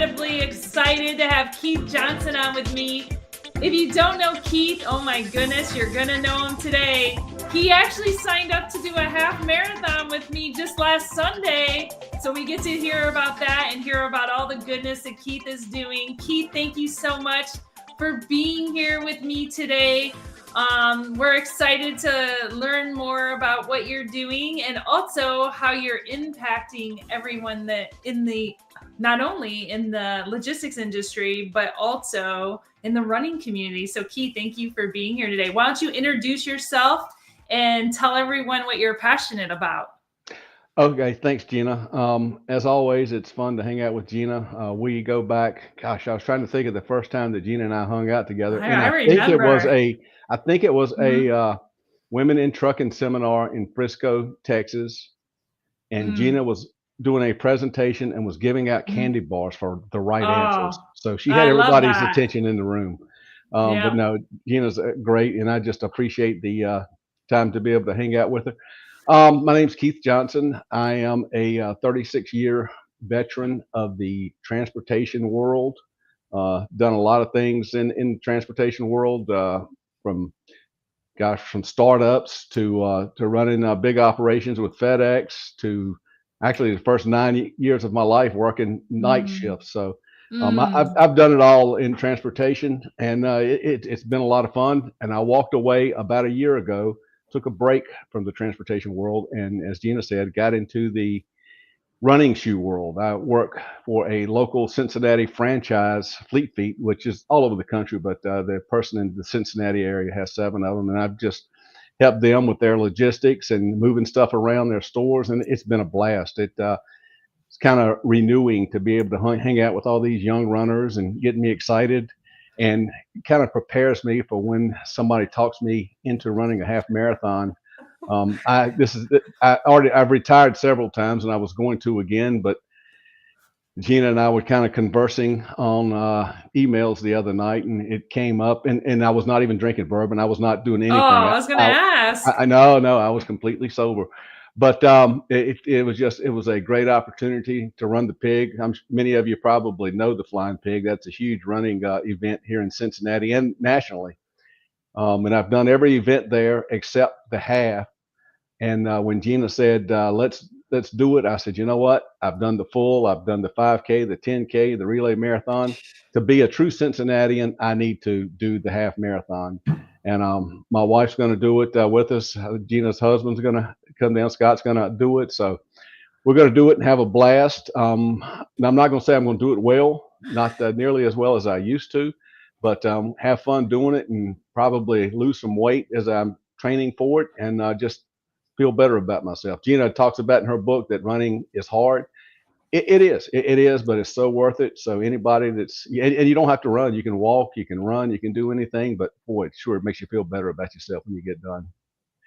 incredibly excited to have Keith Johnson on with me. If you don't know Keith, oh my goodness, you're going to know him today. He actually signed up to do a half marathon with me just last Sunday. So we get to hear about that and hear about all the goodness that Keith is doing. Keith, thank you so much for being here with me today. We're excited to learn more about what you're doing and also how you're impacting everyone that not only in the logistics industry, but also in the running community. So Keith, thank you for being here today. Why don't you introduce yourself and tell everyone what you're passionate about? Okay, thanks, Gina. As always, it's fun to hang out with Gina. We go back. Gosh, I was trying to think of the first time that Gina and I hung out together, and I remember. I think it was Mhm. a women in trucking seminar in Frisco, Texas, and Mm. Gina was doing a presentation and was giving out Mhm. candy bars for the right Oh, answers. So she had I love everybody's that. attention in the room. But Yeah. no, Gina's great, and I just appreciate the time to be able to hang out with her. My name's Keith Johnson. I am a 36-year veteran of the transportation world. Done a lot of things in the transportation world, from from startups to running big operations with FedEx to actually the first 9 years of my life working night Mm. shifts. So Mm. I've done it all in transportation, and it's been a lot of fun. And I walked away about a year ago, took a break from the transportation world, and as Gina said, got into the running shoe world. I work for a local Cincinnati franchise, Fleet Feet, which is all over the country, but the person in the Cincinnati area has 7 of them, and I've just helped them with their logistics and moving stuff around their stores, and it's been a blast. It's kind of renewing to be able to hang out with all these young runners and getting me excited, and kind of prepares me for when somebody talks me into running a half marathon. I've retired several times, and I was going to again, but Gina and I were kind of conversing on emails the other night, and it came up, and I was not even drinking bourbon. I was not doing Oh, anything. I was going to ask. I know, no, I was completely sober, but it was a great opportunity to run the pig. Many of you probably know the Flying Pig. That's a huge running event here in Cincinnati and nationally. And I've done every event there except the half. And when Gina said, let's do it, I said, you know what? I've done the full, I've done the 5K, the 10K, the relay marathon. To be a true Cincinnatian, I need to do the half marathon. And my wife's going to do it with us. Gina's husband's going to come down. Scott's going to do it. So we're going to do it and have a blast. And I'm not going to say I'm going to do it well, not nearly as well as I used to, but have fun doing it and probably lose some weight as I'm training for it, and just feel better about myself. Gina talks about in her book that running is hard. It is, but it's so worth it. So anybody and you don't have to run. You can walk, you can run, you can do anything. But boy, it makes you feel better about yourself when you get done.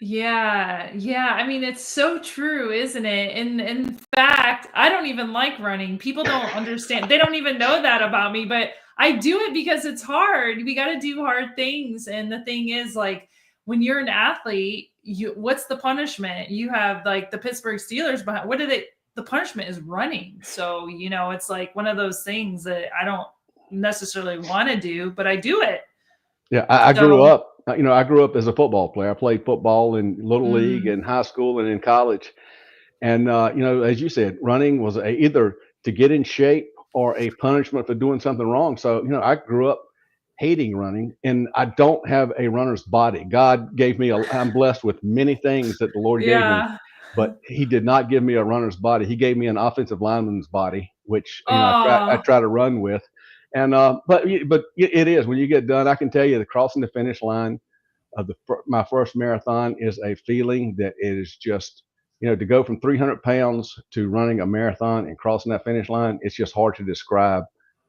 Yeah, yeah. I mean, it's so true, isn't it? And in fact, I don't even like running. People don't understand. They don't even know that about me, but I do it because it's hard. We got to do hard things. And the thing is, like, when you're an athlete, what's the punishment? You have like the Pittsburgh Steelers behind. What did it? The punishment is running. So, it's like one of those things that I don't necessarily want to do, but I do it. Yeah, I grew So, up. I grew up as a football player. I played football in little league mm, and high school and in college. And as you said, running was either to get in shape or a punishment for doing something wrong. So I grew up hating running, and I don't have a runner's body. God gave me I'm blessed with many things that the Lord gave me, yeah. but He did not give me a runner's body. He gave me an offensive lineman's body, which I Oh, try to run with. And but it is when you get done. I can tell you, the crossing the finish line of my first marathon is a feeling that it is just, to go from 300 pounds to running a marathon and crossing that finish line. It's just hard to describe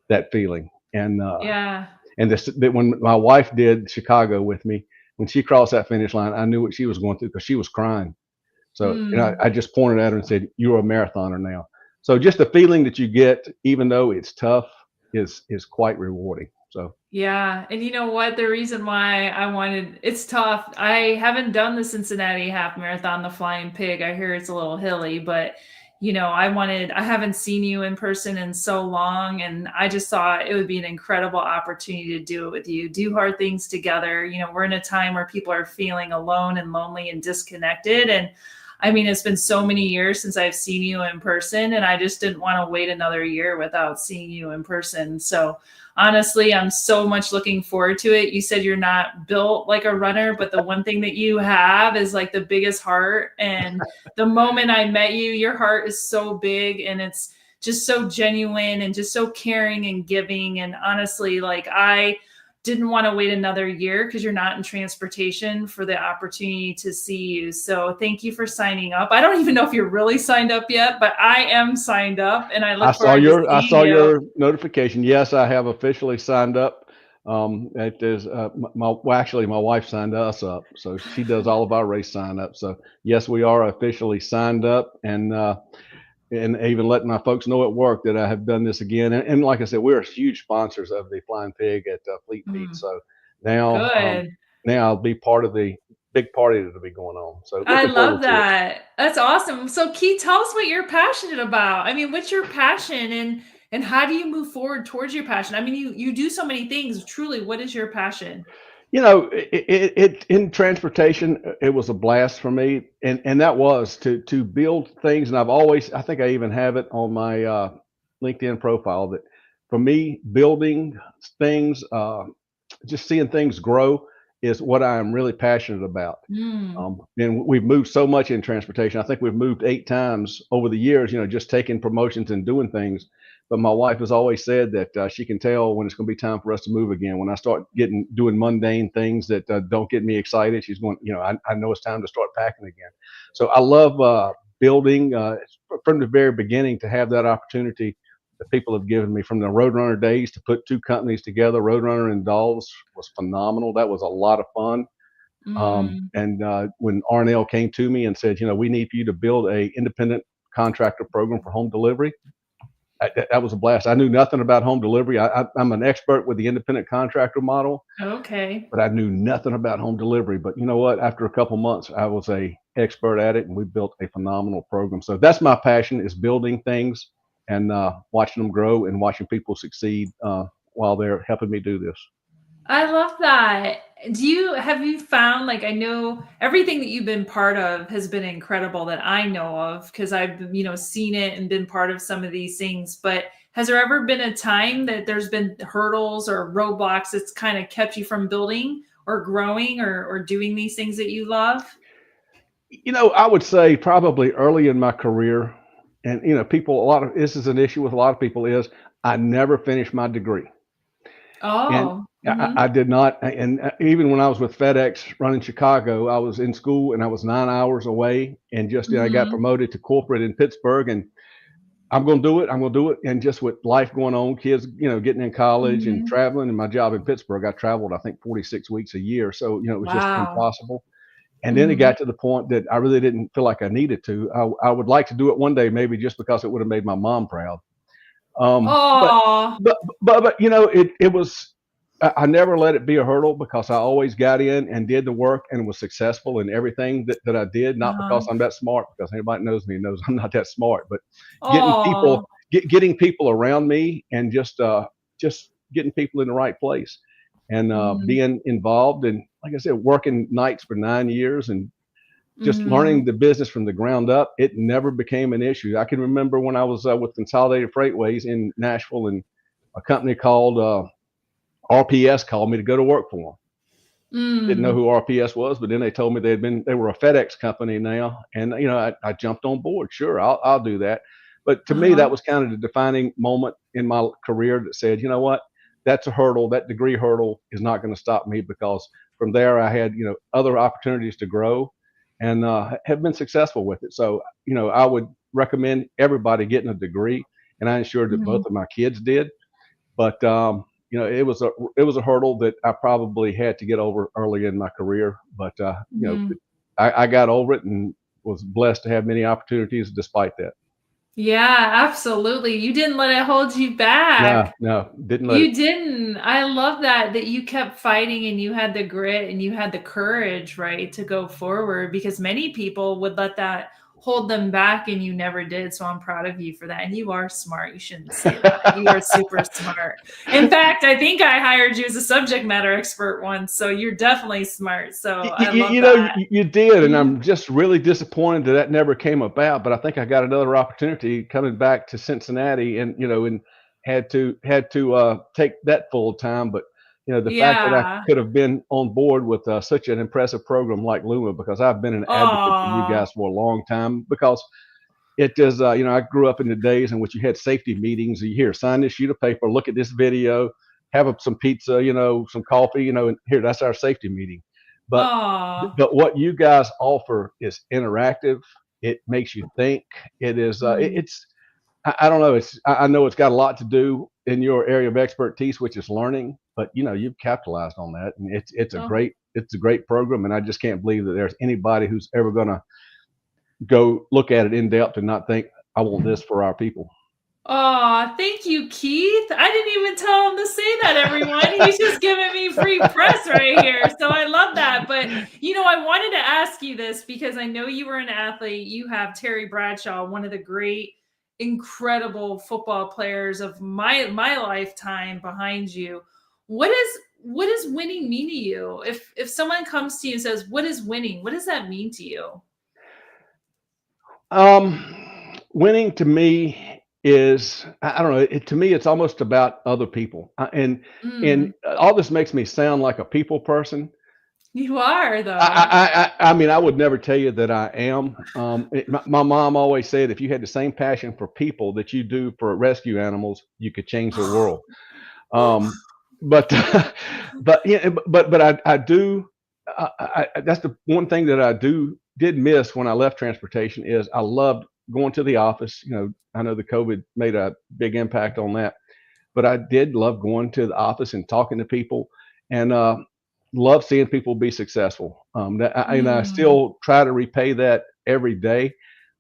that feeling. yeah. And that when my wife did Chicago with me, when she crossed that finish line, I knew what she was going through because she was crying. So Mm. I just pointed at her and said, "You're a marathoner now." So just the feeling that you get, even though it's tough, is quite rewarding. So Yeah. And you know what? The reason why it's tough. I haven't done the Cincinnati half marathon, the Flying Pig. I hear it's a little hilly, but I haven't seen you in person in so long. And I just thought it would be an incredible opportunity to do it with you, do hard things together. We're in a time where people are feeling alone and lonely and disconnected. And I mean, it's been so many years since I've seen you in person, and I just didn't want to wait another year without seeing you in person. So honestly, I'm so much looking forward to it. You said you're not built like a runner, but the one thing that you have is like the biggest heart. And the moment I met you, your heart is so big and it's just so genuine and just so caring and giving. And honestly, like I didn't want to wait another year because you're not in transportation for the opportunity to see you. So thank you for signing up. I don't even know if you're really signed up yet, but I am signed up and I look forward to I seeing saw you. your notification. Yes, I have officially signed up. It is actually my wife signed us up, so she does all of our race sign up. So yes, we are officially signed up, and even letting my folks know at work that I have done this again. And like I said, we're huge sponsors of the Flying Pig at Fleet Feet. Mm, So now, good. now I'll be part of the big party that'll be going on. So I looking love forward to it. that. That's awesome. So Keith, tell us what you're passionate about. I mean, what's your passion and how do you move forward towards your passion? I mean, you do so many things. Truly, what is your passion? In transportation, it was a blast for me, and that was to build things. And I think I even have it on my LinkedIn profile that for me, building things, just seeing things grow is what I am really passionate about. Mm, And we've moved so much in transportation. I think we've moved 8 times over the years, just taking promotions and doing things. But my wife has always said that she can tell when it's going to be time for us to move again. When I start doing mundane things that don't get me excited, she's going, I know it's time to start packing again. So I love building from the very beginning to have that opportunity that people have given me from the Roadrunner days to put two companies together. Roadrunner and Dolls was phenomenal. That was a lot of fun. mm. And when R&L came to me and said, we need for you to build a independent contractor program for home delivery, that was a blast. I knew nothing about home delivery. I'm an expert with the independent contractor model, Okay. but I knew nothing about home delivery. But you know what? After a couple months, I was a expert at it, and we built a phenomenal program. So that's my passion: is building things and watching them grow and watching people succeed while they're helping me do this. I love that. Have you found, like, I know everything that you've been part of has been incredible that I know of because I've, seen it and been part of some of these things. But has there ever been a time that there's been hurdles or roadblocks that's kind of kept you from building or growing or doing these things that you love? I would say probably early in my career, and people, a lot of this is an issue with a lot of people is I never finished my degree. And Oh, I did not. And even when I was with FedEx running Chicago, I was in school and I was 9 hours away. And just I got mm-hmm, promoted to corporate in Pittsburgh, and I'm going to do it. I'm going to do it. And just with life going on, kids, getting in college and mm-hmm. traveling, and my job in Pittsburgh, I traveled I think 46 weeks a year. So it was just Wow. impossible. And then it Mm-hmm. got to the point that I really didn't feel like I needed to. I would like to do it one day, maybe just because it would have made my mom proud. Um, but Oh, it was. I never let it be a hurdle because I always got in and did the work and was successful in everything that I did. Not because uh-huh. I'm that smart, because anybody knows me knows I'm not that smart. But getting Oh, people, getting people around me, and just getting people in the right place, and mm-hmm, being involved. And like I said, working nights for 9 years and just mm-hmm, learning the business from the ground up, it never became an issue. I can remember when I was with Consolidated Freightways in Nashville, and a company called RPS called me to go to work for them. Didn't know mm, who RPS was, but then they told me they were a FedEx company now, and I jumped on board. Sure, I'll do that. But to me, uh-huh. that was kind of the defining moment in my career that said, you know what, that's a hurdle. That degree hurdle is not going to stop me, because from there I had other opportunities to grow, and have been successful with it. So I would recommend everybody getting a degree, and I ensured that both Mhm, of my kids did. But it was a hurdle that I probably had to get over early in my career. But mhm. I got over it and was blessed to have many opportunities despite that. Yeah, absolutely. You didn't let it hold you No, back. no, didn't let it. You didn't. I love that you kept fighting and you had the grit and you had the courage, right, to go forward because many people would let that hold them back, and you never did. So I'm proud of you for that. And you are smart. You shouldn't say that. You are super smart. In fact, I think I hired you as a subject matter expert once. So you're definitely smart. So I love that. You did, and I'm just really disappointed that never came about. But I think I got another opportunity coming back to Cincinnati, and and had to take that full time. But the fact that I could have been on board with such an impressive program like Luma, because I've been an advocate for you guys for a long time, because it is, I grew up in the days in which you had safety meetings. You here, sign this sheet of paper, look at this video, have some pizza, some coffee, and here, that's our safety meeting. But what you guys offer is interactive. It makes you think. It is, I don't know. I know it's got a lot to do in your area of expertise, which is learning, but you've capitalized on that, and it's a great program. And I just can't believe that there's anybody who's ever going to go look at it in depth and not think, I want this for our people. Oh, thank you, Keith. I didn't even tell him to say that, everyone. He's just giving me free press right here. So I love that. But, I wanted to ask you this because I know you were an athlete. You have Terry Bradshaw, one of the great, incredible football players of my lifetime behind you. What does winning mean to you? If someone comes to you and says, what is winning? What does that mean to you? Winning to me is, I don't know, to me, it's almost about other people. And all this makes me sound like a people person. You are, though. I mean, I would never tell you that I am. My mom always said, if you had the same passion for people that you do for rescue animals, you could change the world. But I do. That's the one thing that I did miss when I left transportation is I loved going to the office. I know the COVID made a big impact on that, but I did love going to the office and talking to people, and love seeing people be successful. And I still try to repay that every day.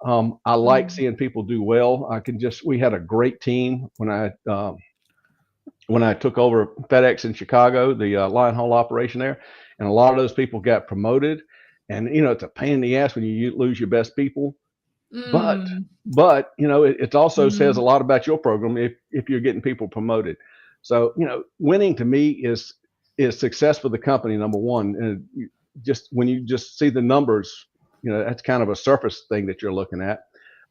I like seeing people do well. We had a great team when I took over FedEx in Chicago, the line haul operation there, and a lot of those people got promoted. And it's a pain in the ass when you lose your best people, but it also says a lot about your program if you're getting people promoted. So winning to me is success for the company, number one. And just when you just see the numbers, that's kind of a surface thing that you're looking at.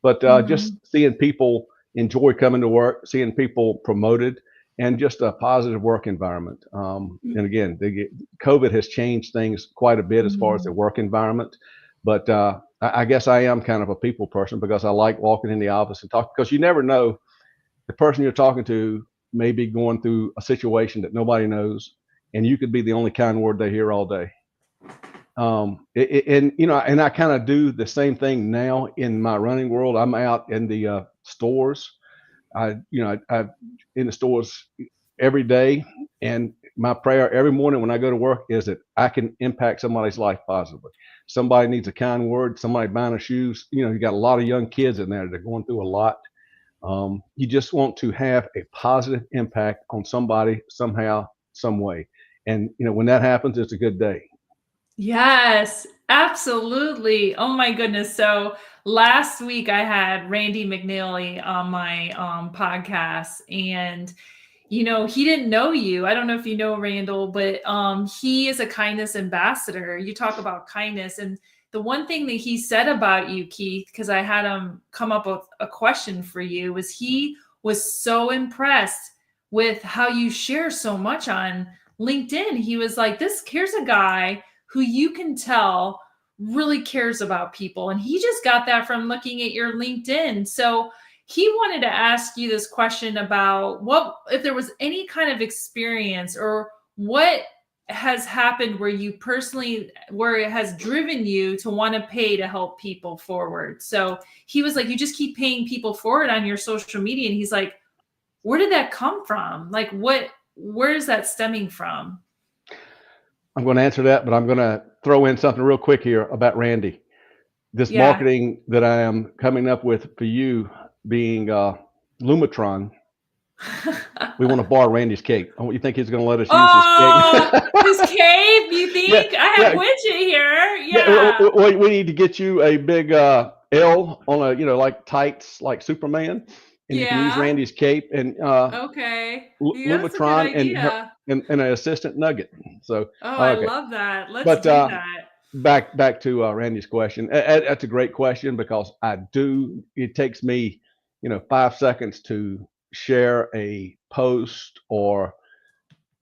But just seeing people enjoy coming to work, seeing people promoted, and just a positive work environment. And again, COVID has changed things quite a bit as far as the work environment. But I guess I am kind of a people person because I like walking in the office and talking, because you never know, the person you're talking to may be going through a situation that nobody knows, and you could be the only kind word they hear all day. And I kind of do the same thing now in my running world. I'm out in the stores. I'm in the stores every day, and my prayer every morning when I go to work is that I can impact somebody's life positively. Somebody needs a kind word, somebody buying a shoes. You got a lot of young kids in there that are going through a lot. You just want to have a positive impact on somebody somehow, some way. And when that happens, it's a good day. Yes, absolutely. Oh my goodness. So last week I had Randy McNeely on my podcast, and he didn't know you. I don't know if you know Randall, but he is a kindness ambassador. You talk about kindness, and the one thing that he said about you, Keith, because I had him come up with a question for you, was he was so impressed with how you share so much on LinkedIn. He was like, here's a guy who you can tell really cares about people. And he just got that from looking at your LinkedIn. So he wanted to ask you this question about if there was any kind of experience or what has happened where it has driven you to want to pay to help people forward. So he was like, you just keep paying people forward on your social media. And he's like, where did that come from? Like, where is that stemming from? I'm going to answer that, but I'm going to throw in something real quick here about Randy. This marketing that I am coming up with for you being Lumatron, we want to borrow Randy's cape. Oh, you think he's going to let us use his cape? His cape? You think? I have widget here. Yeah. We need to get you a big L on a, like tights, like Superman, and you can use Yeah. Randy's cape and Okay. Yeah, that's a good Lumatron and her idea. and an assistant nugget. So Oh, I okay, love that. Let's but do that. back to Randy's question. That's a great question because I do. It takes me, 5 seconds to share a post or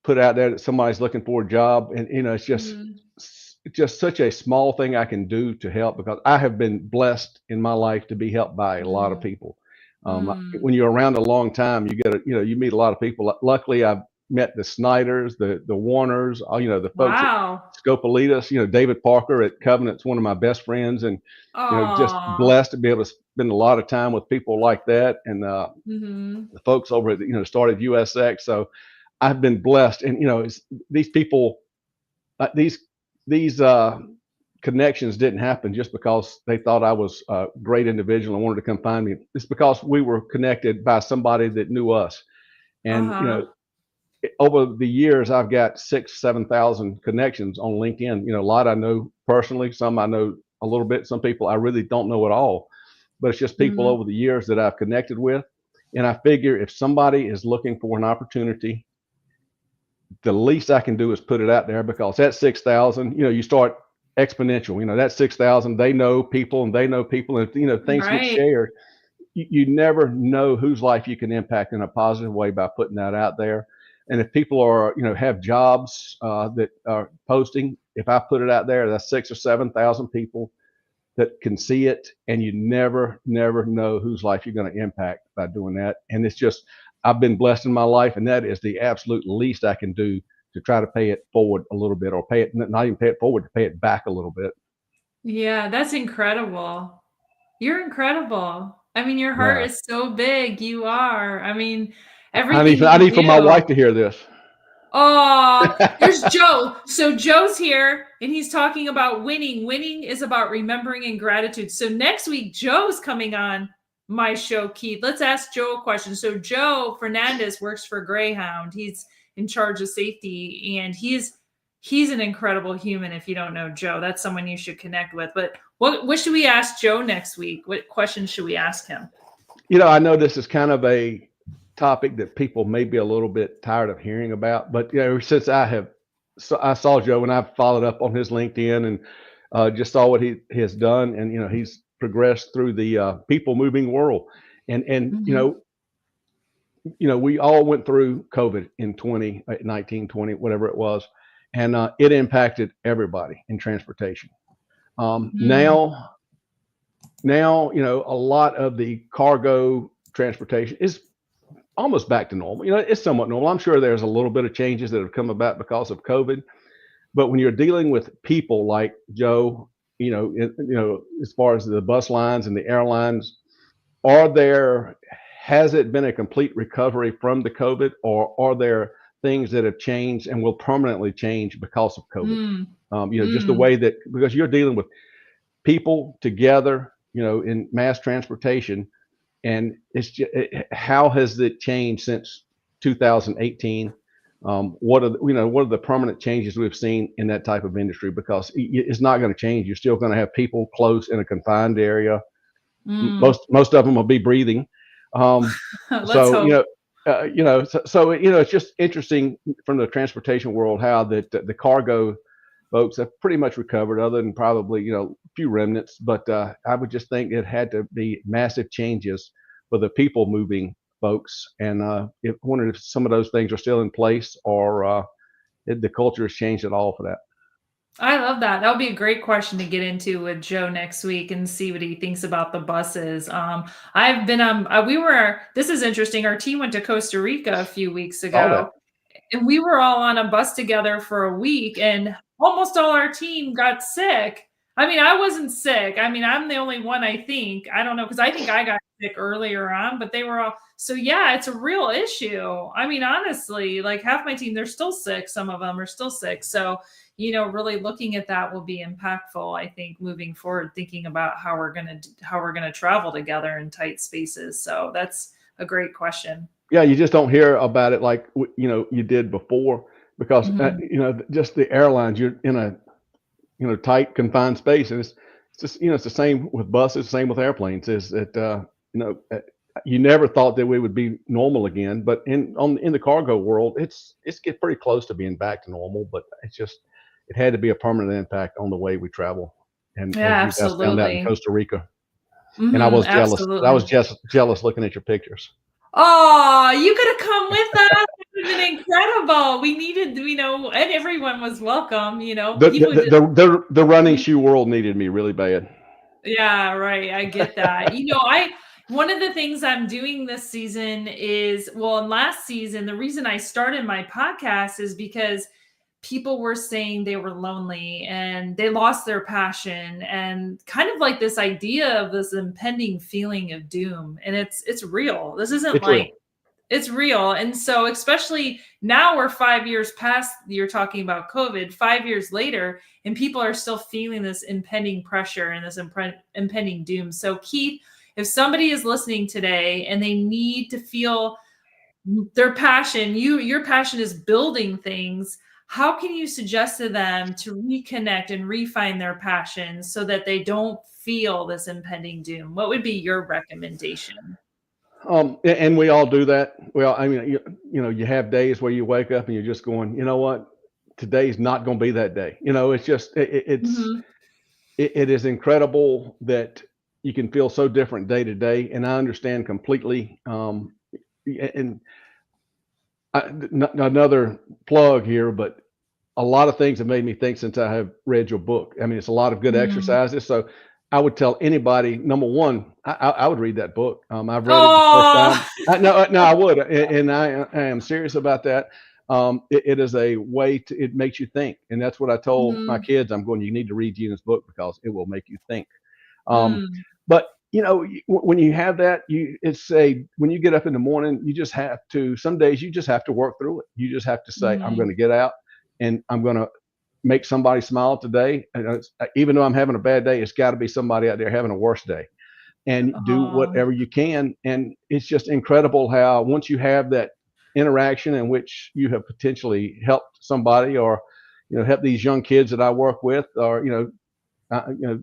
put out there that somebody's looking for a job, and Mhm. it's just such a small thing I can do to help because I have been blessed in my life to be helped by a lot of Mm. people. Mm. When you're around a long time, you get you meet a lot of people. Luckily, I've met the Snyders, the Warners, the folks at Wow. Scopolitas. David Parker at Covenant's one of my best friends, and just Aw. blessed to be able to spend a lot of time with people like that, and Mhm. the folks over at started USX. So I've been blessed, and these people, these connections didn't happen just because they thought I was a great individual and wanted to come find me. It's because we were connected by somebody that knew us, and Uh-huh. over the years, I've got 7,000 connections on LinkedIn. A lot I know personally, some I know a little bit, some people I really don't know at all. But it's just people Mhm. over the years that I've connected with. And I figure if somebody is looking for an opportunity, the least I can do is put it out there because that 6,000, you start exponential. That 6,000, they know people and they know people. And if, things get Right. shared, you never know whose life you can impact in a positive way by putting that out there. And if people are, have jobs that are posting, if I put it out there, that's 6 or 7,000 people that can see it, and you never know whose life you're going to impact by doing that. And it's just, I've been blessed in my life, and that is the absolute least I can do to try to pay it forward a little bit, or pay it, not even pay it forward, to pay it back a little bit. Yeah, that's incredible. You're incredible. I mean, your heart Yeah. is so big. You are. I mean, I everything need, I you need for my do. wife to hear this. Oh, there's Joe. So Joe's here and he's talking about winning. Winning is about remembering and gratitude. So next week, Joe's coming on my show, Keith. Let's ask Joe a question. So Joe Fernandez works for Greyhound. He's in charge of safety, and he's an incredible human. If you don't know Joe, that's someone you should connect with. But what should we ask Joe next week? What questions should we ask him? I know this is kind of a topic that people may be a little bit tired of hearing about, but since I saw Joe and I followed up on his LinkedIn and just saw what he has done, and he's progressed through the people moving world, and Mhm. we all went through COVID in 2019, 20, whatever it was, and it impacted everybody in transportation. Mm. Now, a lot of the cargo transportation is almost back to normal. It's somewhat normal. I'm sure there's a little bit of changes that have come about because of COVID, but when you're dealing with people like Joe, as far as the bus lines and the airlines, has it been a complete recovery from the COVID, or are there things that have changed and will permanently change because of COVID? Mm. Just the Mm. way that, because you're dealing with people together, in mass transportation, and it's just, how has it changed since 2018? What are the permanent changes we've seen in that type of industry? Because it's not going to change. You're still going to have people close in a confined area. Mm. Most of them will be breathing. Um, Let's so hope. it's just interesting from the transportation world how that the cargo folks have pretty much recovered, other than probably a few remnants. But I would just think it had to be massive changes for the people moving folks, and if wondered if some of those things are still in place, or the culture has changed at all for that. I love that. That'll be a great question to get into with Joe next week and see what he thinks about the buses. I've been this is interesting. Our team went to Costa Rica a few weeks All that. ago, and we were all on a bus together for a week, and almost all our team got sick. I mean, I wasn't sick. I mean, I'm the only one, I think. I don't know, because I think I got sick earlier on, but they were all, so yeah, it's a real issue. I mean, honestly, like half my team, they're still sick. Some of them are still sick. So, really looking at that will be impactful, I think, moving forward, thinking about how we're gonna travel together in tight spaces. So that's a great question. Yeah, you just don't hear about it like you did before, because Mhm. just the airlines, you're in a tight confined space, and It's just, it's the same with buses, same with airplanes. Is that you never thought that we would be normal again, but in the cargo world, it's get pretty close to being back to normal. But it had to be a permanent impact on the way we travel. And Yeah, as you guys found out in absolutely. Costa Rica, and I was jealous. I was Absolutely. just jealous looking at your pictures. Oh, you could have come with us. It would have been incredible. We needed, and everyone was welcome, The people the just, the, the, the running shoe world needed me really bad. yeah, right. I get that. One of the things I'm doing this season is, well, in last season, the reason I started my podcast is because people were saying they were lonely and they lost their passion, and kind of like this idea of this impending feeling of doom. And it's real. This isn't It's real. like, it's real. And so, especially now we're 5 years past, you're talking about COVID, 5 years later, and people are still feeling this impending pressure and this impending doom. So, Keith, if somebody is listening today and they need to feel their passion, your passion is building things, how can you suggest to them to reconnect and refine their passion so that they don't feel this impending doom? What would be your recommendation? And we all do that. Well, I mean, you have days where you wake up and you're just going, you know what, today's not going to be that day. It's just, Mhm. it is incredible that you can feel so different day to day. And I understand completely. And another plug here, but a lot of things have made me think since I have read your book. I mean, it's a lot of good Mm. exercises. So I would tell anybody, number one, I would read that book. I've read it the first time. Oh. No, I would, and I am serious about that. It is a way it makes you think, and that's what I told my Mhm. kids. I'm going, you need to read Gina's book because it will make you think. Mm. But when you have that, when you get up in the morning, you just have to. Some days you just have to work through it. You just have to say, I'm going Mhm. to get out and I'm going to make somebody smile today. And even though I'm having a bad day, it's got to be somebody out there having a worse day, and do Oh, whatever you can. And it's just incredible how once you have that interaction in which you have potentially helped somebody, or help these young kids that I work with, or uh, you know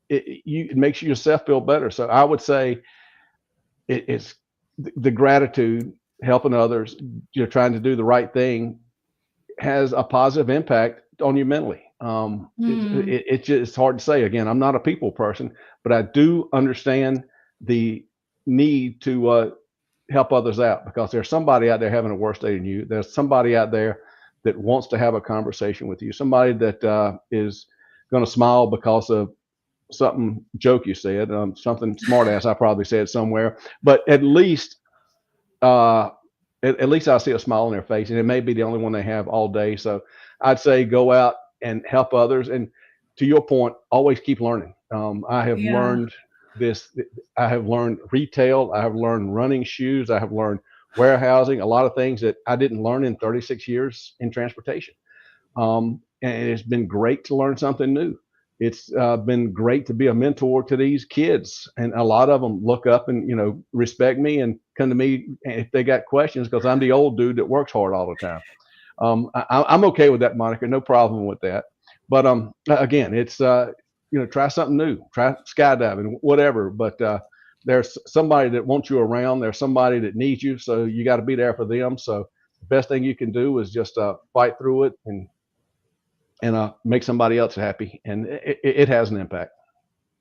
it makes yourself feel better. So I would say it's the gratitude, helping others, you're trying to do the right thing, has a positive impact on you mentally. mm. It's just hard to say. Again, I'm not a people person, but I do understand the need to help others out, because there's somebody out there having a worse day than you. There's somebody out there that wants to have a conversation with you. Somebody that is going to smile because of something joke you said, something smart ass I probably said somewhere, but uh, at least I see a smile on their face, and it may be the only one they have all day. So I'd say go out and help others. And to your point, always keep learning. I have Yeah. learned this. I have learned retail. I have learned running shoes. I have learned warehousing. A lot of things that I didn't learn in 36 years in transportation. And it's been great to learn something new. It's been great to be a mentor to these kids, and a lot of them look up and respect me and come to me if they got questions, because I'm the old dude that works hard all the time. I'm okay with that moniker, no problem with that. But again, it's try something new, try skydiving, whatever. But there's somebody that wants you around. There's somebody that needs you, so you got to be there for them. So the best thing you can do is just fight through it and make somebody else happy, and it has an impact.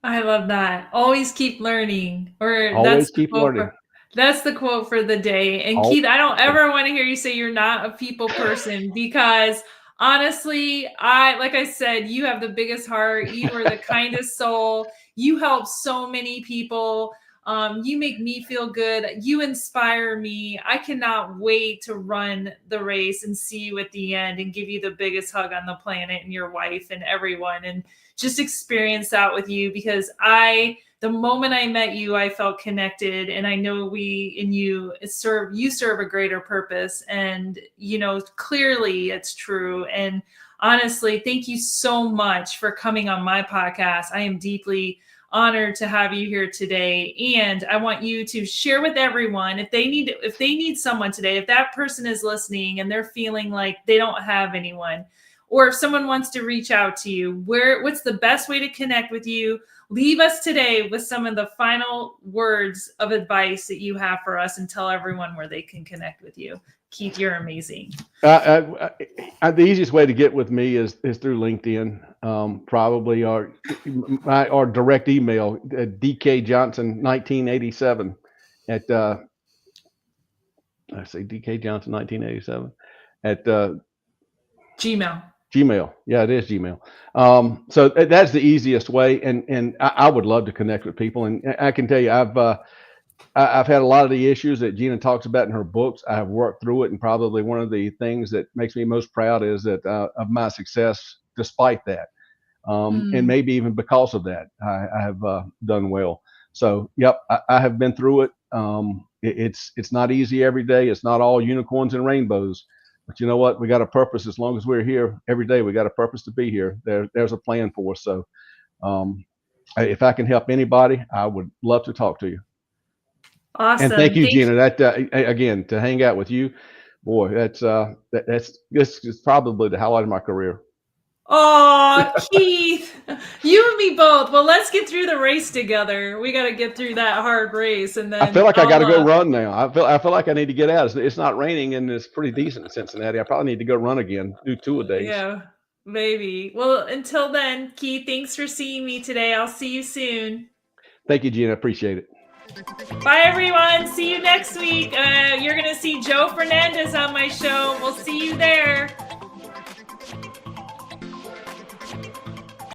I love that. Always keep learning. Or Always keep learning. that's the quote for the day. And Always. Keith, I don't ever want to hear you say you're not a people person, because honestly, like I said, you have the biggest heart. You are the kindest soul. You help so many people. You make me feel good. You inspire me. I cannot wait to run the race and see you at the end and give you the biggest hug on the planet, and your wife and everyone. And just experience that with you, because the moment I met you, I felt connected, and I know you serve a greater purpose, and clearly it's true. And honestly, thank you so much for coming on my podcast. I am deeply honored to have you here today, and I want you to share with everyone, if they need someone today, if that person is listening and they're feeling like they don't have anyone, or if someone wants to reach out to you, what's the best way to connect with you? Leave us today with some of the final words of advice that you have for us, and tell everyone where they can connect with you. Keith, you're amazing. The easiest way to get with me is through LinkedIn, probably, or direct email, dkjohnson1987 at I say dkjohnson1987 at Gmail. Yeah, it is Gmail. So that's the easiest way, and I would love to connect with people. And I can tell you, I've had a lot of the issues that Gina talks about in her books. I have worked through it, and probably one of the things that makes me most proud is that of my success despite that, and maybe even because of that, I have done well. So, yep, I have been through it. It's not easy every day. It's not all unicorns and rainbows. But you know what? We got a purpose. As long as we're here every day, we got a purpose to be here. There's a plan for us. So, if I can help anybody, I would love to talk to you. Awesome. And thank you, Gina. That again, to hang out with you, boy, that's probably the highlight of my career. Oh, Keith, you and me both. Well, let's get through the race together. We got to get through that hard race, and then I feel like I got to go run now. I feel like I need to get out. It's not raining, and it's pretty decent in Cincinnati. I probably need to go run again, do 2 a day. Yeah, maybe. Well, until then, Keith, thanks for seeing me today. I'll see you soon. Thank you, Gina. Appreciate it. Bye, everyone. See you next week. You're going to see Joe Fernandez on my show. We'll see you there.